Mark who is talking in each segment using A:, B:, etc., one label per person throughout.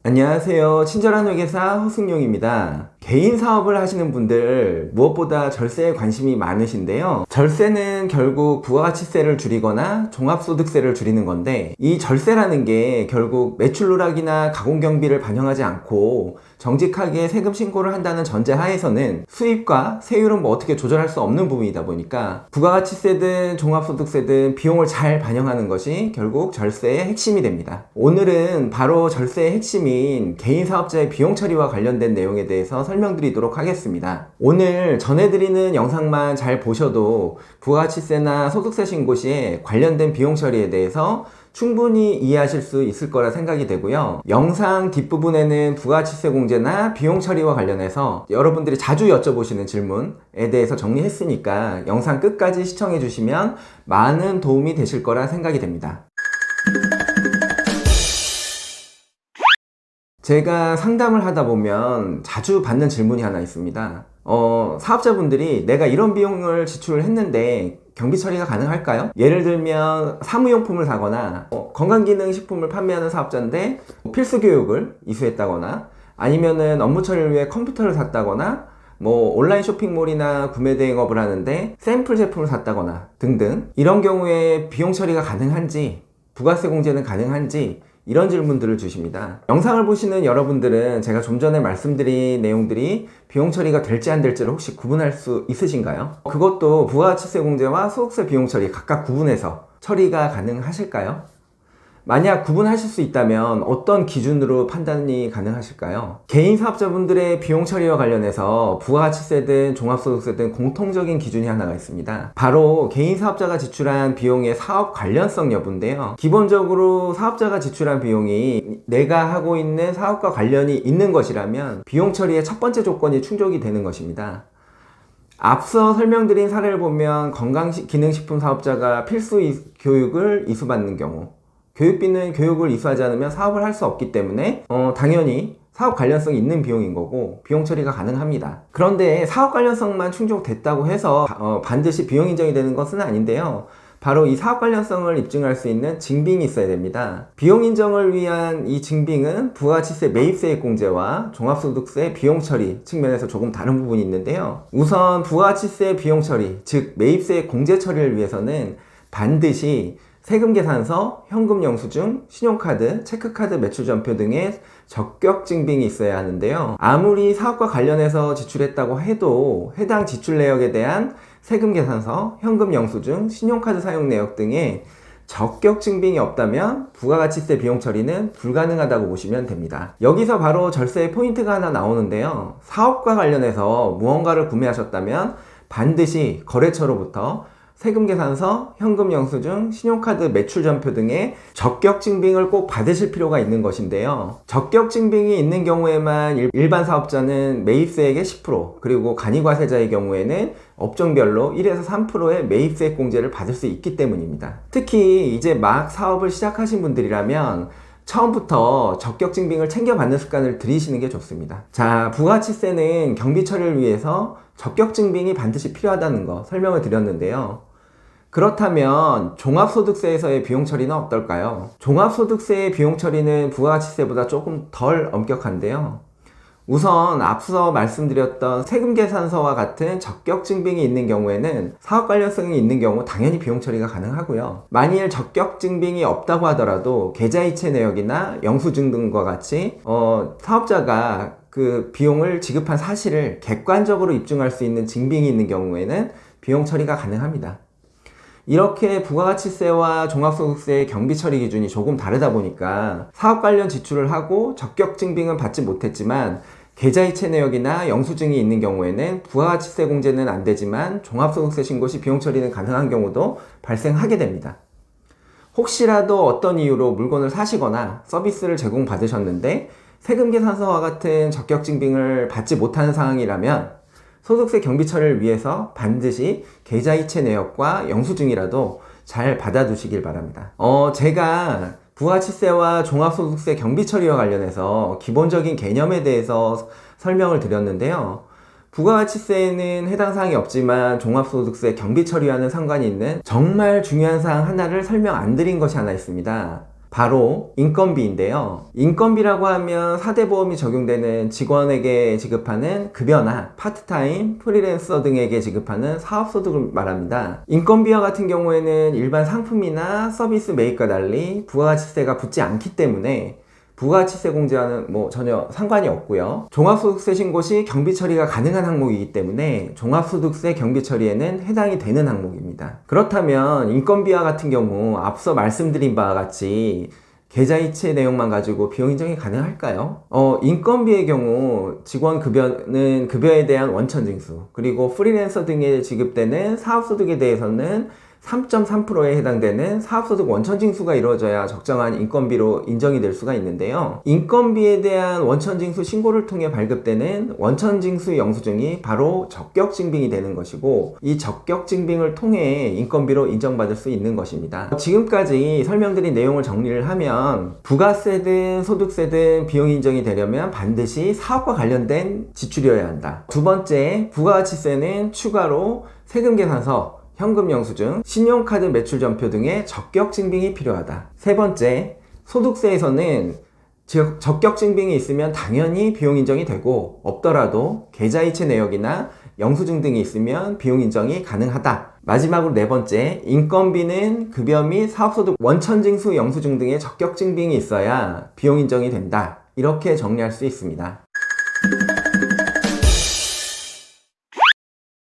A: 안녕하세요. 친절한 회계사 허승용입니다. 개인 사업을 하시는 분들 무엇보다 절세에 관심이 많으신데요. 절세는 결국 부가가치세를 줄이거나 종합소득세를 줄이는 건데, 이 절세라는 게 결국 매출 누락이나 가공경비를 반영하지 않고 정직하게 세금 신고를 한다는 전제하에서는 수입과 세율은 어떻게 조절할 수 없는 부분이다 보니까 부가가치세든 종합소득세든 비용을 잘 반영하는 것이 결국 절세의 핵심이 됩니다. 오늘은 바로 절세의 핵심인 개인 사업자의 비용 처리와 관련된 내용에 대해서 설명드리도록 하겠습니다. 오늘 전해드리는 영상만 잘 보셔도 부가가치세나 소득세 신고 시에 관련된 비용 처리에 대해서 충분히 이해하실 수 있을 거라 생각이 되고요. 영상 뒷부분에는 부가가치세 공제나 비용 처리와 관련해서 여러분들이 자주 여쭤보시는 질문에 대해서 정리했으니까 영상 끝까지 시청해 주시면 많은 도움이 되실 거라 생각이 됩니다. 제가 상담을 하다 보면 자주 받는 질문이 하나 있습니다. 사업자분들이 내가 이런 비용을 지출을 했는데 경비 처리가 가능할까요? 예를 들면 사무용품을 사거나 건강기능식품을 판매하는 사업자인데 필수 교육을 이수했다거나 아니면은 업무 처리를 위해 컴퓨터를 샀다거나 온라인 쇼핑몰이나 구매 대행업을 하는데 샘플 제품을 샀다거나 등등, 이런 경우에 비용 처리가 가능한지, 부가세 공제는 가능한지, 이런 질문들을 주십니다. 영상을 보시는 여러분들은 제가 좀 전에 말씀드린 내용들이 비용 처리가 될지 안 될지를 혹시 구분할 수 있으신가요? 그것도 부가가치세 공제와 소득세 비용 처리 각각 구분해서 처리가 가능하실까요? 만약 구분하실 수 있다면 어떤 기준으로 판단이 가능하실까요? 개인 사업자분들의 비용 처리와 관련해서 부가가치세든 종합소득세든 공통적인 기준이 하나가 있습니다. 바로 개인 사업자가 지출한 비용의 사업 관련성 여부인데요. 기본적으로 사업자가 지출한 비용이 내가 하고 있는 사업과 관련이 있는 것이라면 비용 처리의 첫 번째 조건이 충족이 되는 것입니다. 앞서 설명드린 사례를 보면 건강기능식품 사업자가 필수 교육을 이수받는 경우, 교육비는 교육을 이수하지 않으면 사업을 할 수 없기 때문에 당연히 사업 관련성이 있는 비용인 거고 비용 처리가 가능합니다. 그런데 사업 관련성만 충족됐다고 해서 반드시 비용 인정이 되는 것은 아닌데요. 바로 이 사업 관련성을 입증할 수 있는 증빙이 있어야 됩니다. 비용 인정을 위한 이 증빙은 부가가치세 매입세액 공제와 종합소득세 비용 처리 측면에서 조금 다른 부분이 있는데요. 우선 부가가치세 비용 처리, 즉 매입세액 공제 처리를 위해서는 반드시 세금계산서, 현금영수증, 신용카드, 체크카드 매출전표 등의 적격 증빙이 있어야 하는데요. 아무리 사업과 관련해서 지출했다고 해도 해당 지출 내역에 대한 세금계산서, 현금영수증, 신용카드 사용 내역 등의 적격 증빙이 없다면 부가가치세 비용 처리는 불가능하다고 보시면 됩니다. 여기서 바로 절세의 포인트가 하나 나오는데요. 사업과 관련해서 무언가를 구매하셨다면 반드시 거래처로부터 세금계산서, 현금영수증, 신용카드 매출전표 등의 적격증빙을 꼭 받으실 필요가 있는 것인데요. 적격증빙이 있는 경우에만 일반 사업자는 매입세액의 10%, 그리고 간이과세자의 경우에는 업종별로 1에서 3%의 매입세액 공제를 받을 수 있기 때문입니다. 특히 이제 막 사업을 시작하신 분들이라면 처음부터 적격증빙을 챙겨받는 습관을 들이시는 게 좋습니다. 자, 부가가치세는 경비 처리를 위해서 적격증빙이 반드시 필요하다는 거 설명을 드렸는데요. 그렇다면 종합소득세에서의 비용 처리는 어떨까요? 종합소득세의 비용 처리는 부가가치세보다 조금 덜 엄격한데요. 우선 앞서 말씀드렸던 세금계산서와 같은 적격증빙이 있는 경우에는 사업 관련성이 있는 경우 당연히 비용 처리가 가능하고요. 만일 적격증빙이 없다고 하더라도 계좌이체 내역이나 영수증 등과 같이 사업자가 그 비용을 지급한 사실을 객관적으로 입증할 수 있는 증빙이 있는 경우에는 비용 처리가 가능합니다. 이렇게 부가가치세와 종합소득세의 경비 처리 기준이 조금 다르다 보니까 사업 관련 지출을 하고 적격 증빙은 받지 못했지만 계좌이체 내역이나 영수증이 있는 경우에는 부가가치세 공제는 안 되지만 종합소득세 신고 시 비용 처리는 가능한 경우도 발생하게 됩니다. 혹시라도 어떤 이유로 물건을 사시거나 서비스를 제공받으셨는데 세금계산서와 같은 적격 증빙을 받지 못하는 상황이라면 소득세 경비 처리를 위해서 반드시 계좌이체 내역과 영수증이라도 잘 받아두시길 바랍니다. 제가 부가가치세와 종합소득세 경비 처리와 관련해서 기본적인 개념에 대해서 설명을 드렸는데요. 부가가치세에는 해당 사항이 없지만 종합소득세 경비 처리와는 상관이 있는 정말 중요한 사항 하나를 설명 안 드린 것이 하나 있습니다. 바로 인건비인데요. 인건비라고 하면 4대 보험이 적용되는 직원에게 지급하는 급여나 파트타임, 프리랜서 등에게 지급하는 사업소득을 말합니다. 인건비와 같은 경우에는 일반 상품이나 서비스 매입과 달리 부가가치세가 붙지 않기 때문에 부가가치세 공제와는 전혀 상관이 없고요. 종합소득세 신고 시 경비 처리가 가능한 항목이기 때문에 종합소득세 경비 처리에는 해당이 되는 항목입니다. 그렇다면 인건비와 같은 경우 앞서 말씀드린 바와 같이 계좌이체 내용만 가지고 비용 인정이 가능할까요? 인건비의 경우 직원 급여는 급여에 대한 원천 징수, 그리고 프리랜서 등에 지급되는 사업소득에 대해서는 3.3%에 해당되는 사업소득 원천징수가 이루어져야 적정한 인건비로 인정이 될 수가 있는데요. 인건비에 대한 원천징수 신고를 통해 발급되는 원천징수 영수증이 바로 적격증빙이 되는 것이고, 이 적격증빙을 통해 인건비로 인정받을 수 있는 것입니다. 지금까지 설명드린 내용을 정리를 하면 부가세든 소득세든 비용 인정이 되려면 반드시 사업과 관련된 지출이어야 한다. 두 번째, 부가가치세는 추가로 세금계산서, 현금영수증, 신용카드 매출전표 등의 적격증빙이 필요하다. 세 번째, 소득세에서는 적격증빙이 있으면 당연히 비용 인정이 되고, 없더라도 계좌이체 내역이나 영수증 등이 있으면 비용 인정이 가능하다. 마지막으로 네 번째, 인건비는 급여 및 사업소득 원천징수 영수증 등의 적격증빙이 있어야 비용 인정이 된다. 이렇게 정리할 수 있습니다.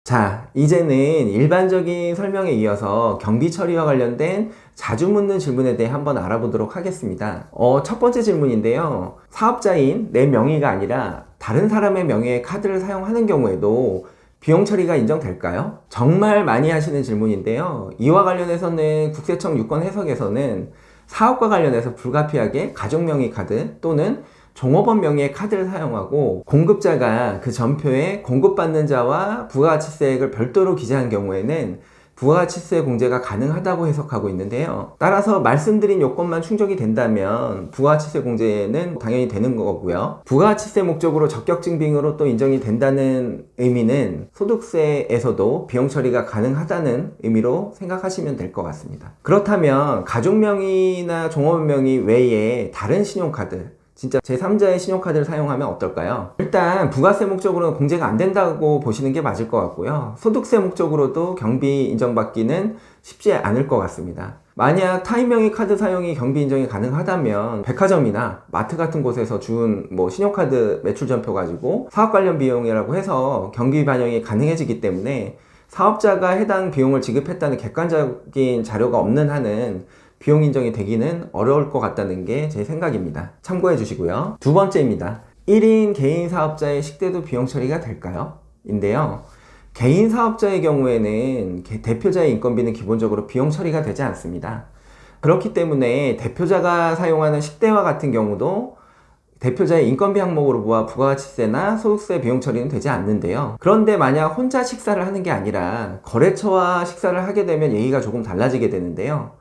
A: 자, 이제는 일반적인 설명에 이어서 경비 처리와 관련된 자주 묻는 질문에 대해 한번 알아보도록 하겠습니다. 첫 번째 질문인데요. 사업자인 내 명의가 아니라 다른 사람의 명의의 카드를 사용하는 경우에도 비용 처리가 인정될까요? 정말 많이 하시는 질문인데요. 이와 관련해서는 국세청 유권 해석에서는 사업과 관련해서 불가피하게 가족 명의 카드 또는 종업원 명의의 카드를 사용하고, 공급자가 그 전표에 공급받는 자와 부가가치세액을 별도로 기재한 경우에는 부가가치세 공제가 가능하다고 해석하고 있는데요. 따라서 말씀드린 요건만 충족이 된다면 부가가치세 공제는 당연히 되는 거고요. 부가가치세 목적으로 적격증빙으로 또 인정이 된다는 의미는 소득세에서도 비용 처리가 가능하다는 의미로 생각하시면 될 것 같습니다. 그렇다면 가족 명의나 종업원 명의 외에 다른 신용카드, 진짜 제3자의 신용카드를 사용하면 어떨까요? 일단 부가세 목적으로는 공제가 안 된다고 보시는 게 맞을 것 같고요. 소득세 목적으로도 경비 인정받기는 쉽지 않을 것 같습니다. 만약 타인 명의 카드 사용이 경비 인정이 가능하다면 백화점이나 마트 같은 곳에서 준 신용카드 매출 전표 가지고 사업 관련 비용이라고 해서 경비 반영이 가능해지기 때문에 사업자가 해당 비용을 지급했다는 객관적인 자료가 없는 한은 비용 인정이 되기는 어려울 것 같다는 게 제 생각입니다. 참고해 주시고요. 두 번째입니다. 1인 개인 사업자의 식대도 비용 처리가 될까요? 인데요. 개인 사업자의 경우에는 대표자의 인건비는 기본적으로 비용 처리가 되지 않습니다. 그렇기 때문에 대표자가 사용하는 식대와 같은 경우도 대표자의 인건비 항목으로 보아 부가가치세나 소득세 비용 처리는 되지 않는데요. 그런데 만약 혼자 식사를 하는 게 아니라 거래처와 식사를 하게 되면 얘기가 조금 달라지게 되는데요.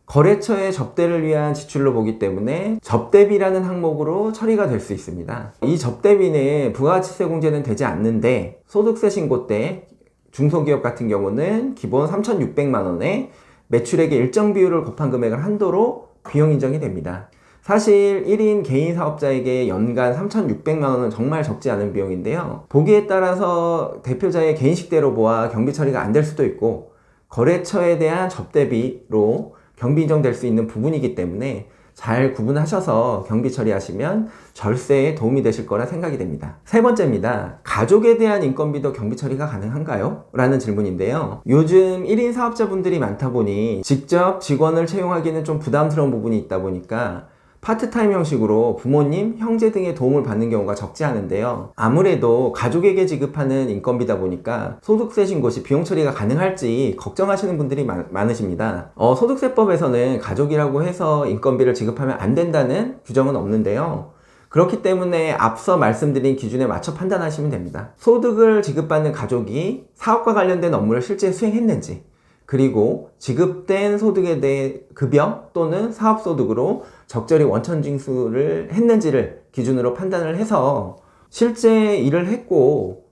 A: 거래처의 접대를 위한 지출로 보기 때문에 접대비라는 항목으로 처리가 될 수 있습니다. 이 접대비는 부가가치세 공제는 되지 않는데, 소득세 신고 때 중소기업 같은 경우는 기본 3,600만 원에 매출액의 일정 비율을 곱한 금액을 한도로 비용 인정이 됩니다. 사실 1인 개인 사업자에게 연간 3,600만 원은 정말 적지 않은 비용인데요. 보기에 따라서 대표자의 개인 식대로 보아 경비 처리가 안 될 수도 있고, 거래처에 대한 접대비로 경비 인정될 수 있는 부분이기 때문에 잘 구분하셔서 경비 처리하시면 절세에 도움이 되실 거라 생각이 됩니다. 세 번째입니다. 가족에 대한 인건비도 경비 처리가 가능한가요? 라는 질문인데요. 요즘 1인 사업자분들이 많다 보니 직접 직원을 채용하기는 좀 부담스러운 부분이 있다 보니까 파트타임 형식으로 부모님, 형제 등의 도움을 받는 경우가 적지 않은데요. 아무래도 가족에게 지급하는 인건비다 보니까 소득세 신고 시 비용 처리가 가능할지 걱정하시는 분들이 많으십니다. 소득세법에서는 가족이라고 해서 인건비를 지급하면 안 된다는 규정은 없는데요. 그렇기 때문에 앞서 말씀드린 기준에 맞춰 판단하시면 됩니다. 소득을 지급받는 가족이 사업과 관련된 업무를 실제 수행했는지, 그리고 지급된 소득에 대해 급여 또는 사업소득으로 적절히 원천징수를 했는지를 기준으로 판단을 해서 실제 일을 했고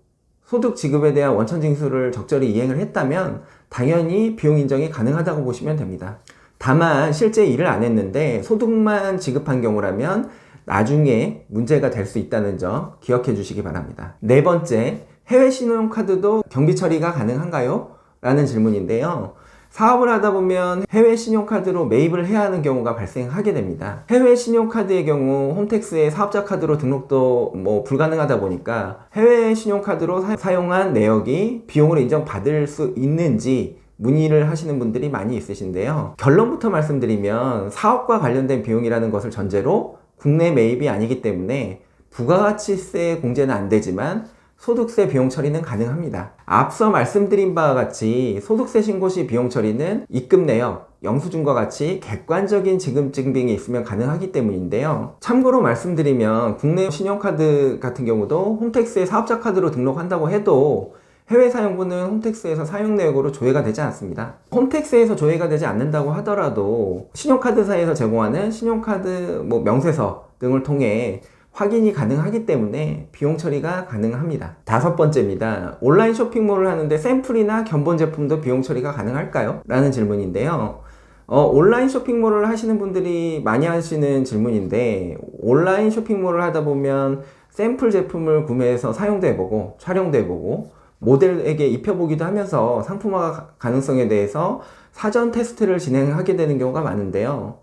A: 소득 지급에 대한 원천징수를 적절히 이행을 했다면 당연히 비용 인정이 가능하다고 보시면 됩니다. 다만 실제 일을 안 했는데 소득만 지급한 경우라면 나중에 문제가 될 수 있다는 점 기억해 주시기 바랍니다. 네 번째, 해외 신용카드도 경비 처리가 가능한가요? 라는 질문인데요. 사업을 하다 보면 해외 신용카드로 매입을 해야 하는 경우가 발생하게 됩니다. 해외 신용카드의 경우 홈택스의 사업자 카드로 등록도 불가능하다 보니까 해외 신용카드로 사용한 내역이 비용으로 인정받을 수 있는지 문의를 하시는 분들이 많이 있으신데요. 결론부터 말씀드리면 사업과 관련된 비용이라는 것을 전제로 국내 매입이 아니기 때문에 부가가치세 공제는 안 되지만 소득세 비용 처리는 가능합니다. 앞서 말씀드린 바와 같이 소득세 신고 시 비용 처리는 입금 내역, 영수증과 같이 객관적인 지급 증빙이 있으면 가능하기 때문인데요. 참고로 말씀드리면 국내 신용카드 같은 경우도 홈택스의 사업자 카드로 등록한다고 해도 해외 사용분은 홈택스에서 사용 내역으로 조회가 되지 않습니다. 홈택스에서 조회가 되지 않는다고 하더라도 신용카드사에서 제공하는 신용카드 명세서 등을 통해 확인이 가능하기 때문에 비용 처리가 가능합니다. 다섯 번째입니다. 온라인 쇼핑몰을 하는데 샘플이나 견본 제품도 비용 처리가 가능할까요? 라는 질문인데요. 온라인 쇼핑몰을 하시는 분들이 많이 하시는 질문인데, 온라인 쇼핑몰을 하다 보면 샘플 제품을 구매해서 사용도 해보고 촬영도 해보고 모델에게 입혀보기도 하면서 상품화 가능성에 대해서 사전 테스트를 진행하게 되는 경우가 많은데요.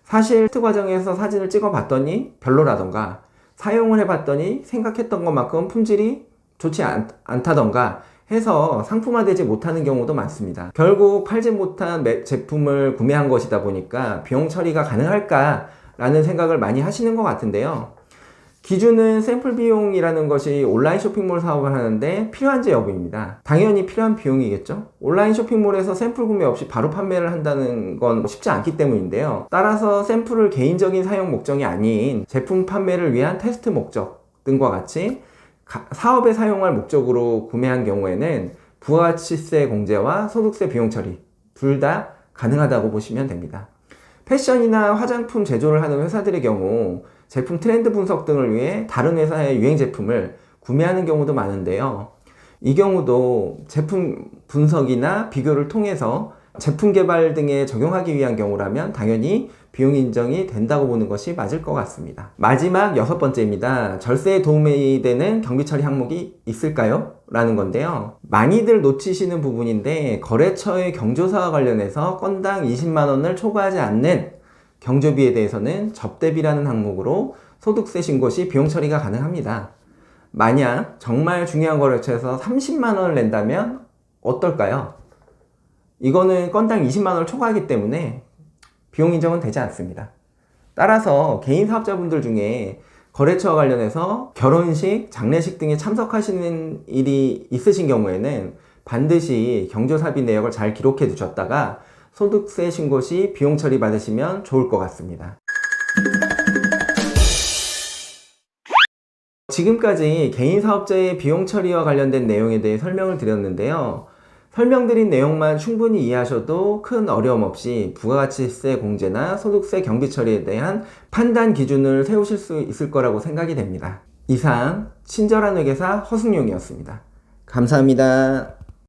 A: 사실 테스트 과정에서 사진을 찍어 봤더니 별로라던가 사용을 해봤더니 생각했던 것만큼 품질이 좋지 않다던가 해서 상품화되지 못하는 경우도 많습니다. 결국 팔지 못한 제품을 구매한 것이다 보니까 비용 처리가 가능할까 라는 생각을 많이 하시는 것 같은데요. 기준은 샘플 비용이라는 것이 온라인 쇼핑몰 사업을 하는데 필요한지 여부입니다. 당연히 필요한 비용이겠죠. 온라인 쇼핑몰에서 샘플 구매 없이 바로 판매를 한다는 건 쉽지 않기 때문인데요. 따라서 샘플을 개인적인 사용 목적이 아닌 제품 판매를 위한 테스트 목적 등과 같이 사업에 사용할 목적으로 구매한 경우에는 부가가치세 공제와 소득세 비용 처리 둘 다 가능하다고 보시면 됩니다. 패션이나 화장품 제조를 하는 회사들의 경우 제품 트렌드 분석 등을 위해 다른 회사의 유행 제품을 구매하는 경우도 많은데요. 이 경우도 제품 분석이나 비교를 통해서 제품 개발 등에 적용하기 위한 경우라면 당연히 비용 인정이 된다고 보는 것이 맞을 것 같습니다. 마지막 여섯 번째입니다. 절세에 도움이 되는 경비 처리 항목이 있을까요? 라는 건데요. 많이들 놓치시는 부분인데 거래처의 경조사와 관련해서 건당 20만 원을 초과하지 않는 경조비에 대해서는 접대비라는 항목으로 소득세 신고 시 비용 처리가 가능합니다. 만약 정말 중요한 거래처에서 30만 원을 낸다면 어떨까요? 이거는 건당 20만 원을 초과하기 때문에 비용 인정은 되지 않습니다. 따라서 개인 사업자분들 중에 거래처와 관련해서 결혼식, 장례식 등에 참석하시는 일이 있으신 경우에는 반드시 경조사비 내역을 잘 기록해 두셨다가 소득세 신고 시 비용 처리 받으시면 좋을 것 같습니다. 지금까지 개인 사업자의 비용 처리와 관련된 내용에 대해 설명을 드렸는데요. 설명드린 내용만 충분히 이해하셔도 큰 어려움 없이 부가가치세 공제나 소득세 경비 처리에 대한 판단 기준을 세우실 수 있을 거라고 생각이 됩니다. 이상 친절한 회계사 허승용이었습니다. 감사합니다.